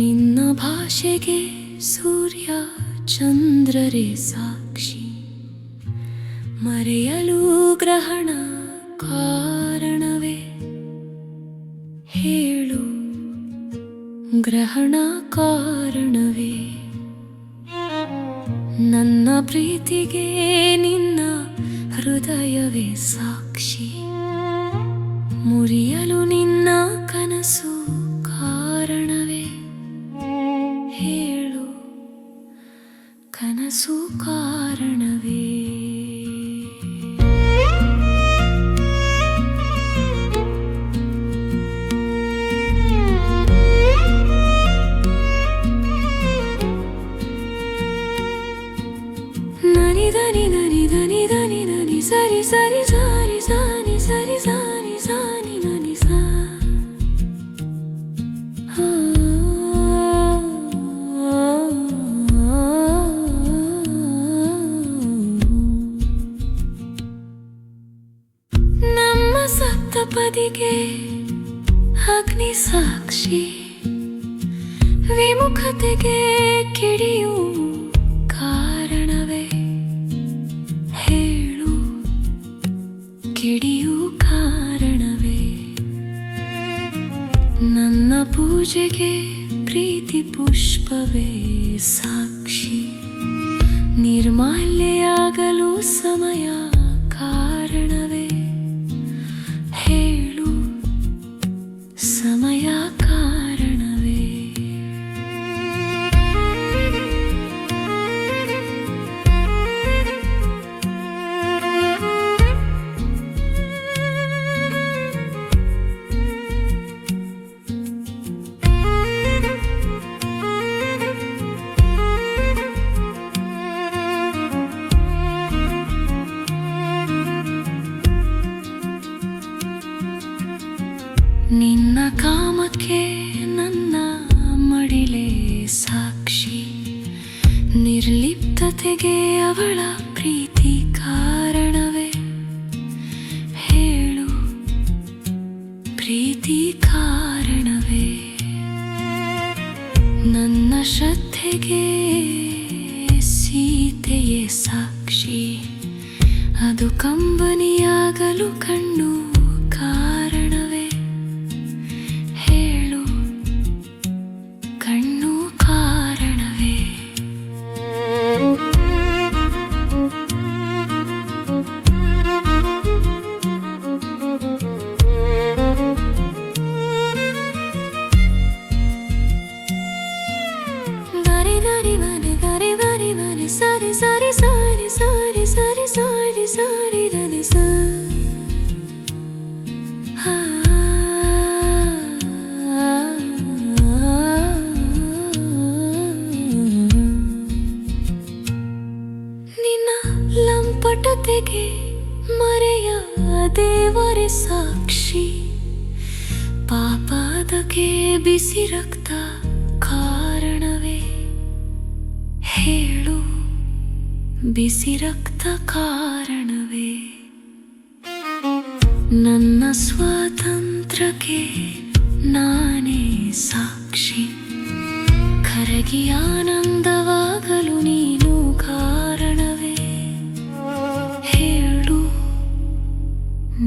ನಿನ್ನ ಭಾಷೆಗೆ ಸೂರ್ಯ ಚಂದ್ರರೇ ಸಾಕ್ಷಿ, ಮರೆಯಲು ಗ್ರಹಣ ಕಾರಣವೇ ಹೇಳು, ಗ್ರಹಣ ಕಾರಣವೇ. ನನ್ನ ಪ್ರೀತಿಗೆ ನಿನ್ನ ಹೃದಯವೇ ಸಾಕ್ಷಿ, ಮುರಿಯಲು ನಿನ್ನ ಕನಸು ಕಾರಣವೇ ಹೇಳು, ಕನಸು ಕಾರಣವೇ. ನನಿ ಧನಿ ಧನಿ ಧನಿ ಧನಿ ಧನಿ ಸರಿ ಸರಿ ಸಾರಿ ಸಾನಿ ಸರಿ ಸಾನಿ ಸಾನಿ ನನಿ ಸಾ. ನಮ್ಮ ಸಪ್ತಪದಿಗೆ ಅಗ್ನಿ ಸಾಕ್ಷಿ, ವಿಮುಖತೆಗೆ ಕಿಡಿಯು ಕಾರಣವೇ ಹೇಳು, ಕಿಡಿಯು ಕಾರಣವೇ. ನನ್ನ ಪೂಜೆಗೆ ಪ್ರೀತಿ ಪುಷ್ಪವೇ ಸಾಕ್ಷಿ, ನಿರ್ಮಾಲ್ಯೆಯಾಗಲು ಸಮಯ ಕಾರಣವೇ ಹೇಳು, ಸಮಯ ಕಾರಣವೇ. ನಿನ್ನ ಕಾಮಕ್ಕೆ ನನ್ನ ಮಡಿಲೇ ಸಾಕ್ಷಿ, ನಿರ್ಲಿಪ್ತತೆಗೆ ಅವಳ ಪ್ರೀತಿ ಕಾರಣವೇ ಹೇಳು, ಪ್ರೀತಿ ಕಾರಣವೇ. ನನ್ನ ಶ್ರದ್ಧೆಗೆ ಸೀತೆಯೇ ಸಾಕ್ಷಿ, ಅದು ಕಂಬನಿಯಾಗಲು ಕಣ್ಣು ಕಾರಣವೇ ಹೇಳು, ಕಣ್ಣು ಕಾರಣವೇ. ದಾರಿ ದಾರಿ ಮನೆ ದಾರಿ ದಾರಿ ಮನೆ ಸಾರಿ ಸಾರಿ ಸಾರಿ ಸಾರಿ ಸಾರಿ ಸಾರಿ ಸಾರಿ ದಾರಿ ಸಾ. ನಿನ್ನ ಲಂಪಟತೆಗೆ ಮರೆಯ ದೇವರೇ ಸಾಕ್ಷಿ, ಪಾಪದಕ್ಕೆ ಬಿಸಿ ರಕ್ತ ಕಾರಣವೇ ಹೇಳು, ಬಿಸಿ ರಕ್ತ ಕಾರಣವೇ. ನನ್ನ ಸ್ವಾತಂತ್ರ್ಯಕ್ಕೆ ನಾನೇ ಸಾಕ್ಷಿ, ಕರಗಿ ಆನಂದವಾಗಲು ನೀನು ಕಾರಣವೇ ಹೇಳು,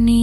ನೀ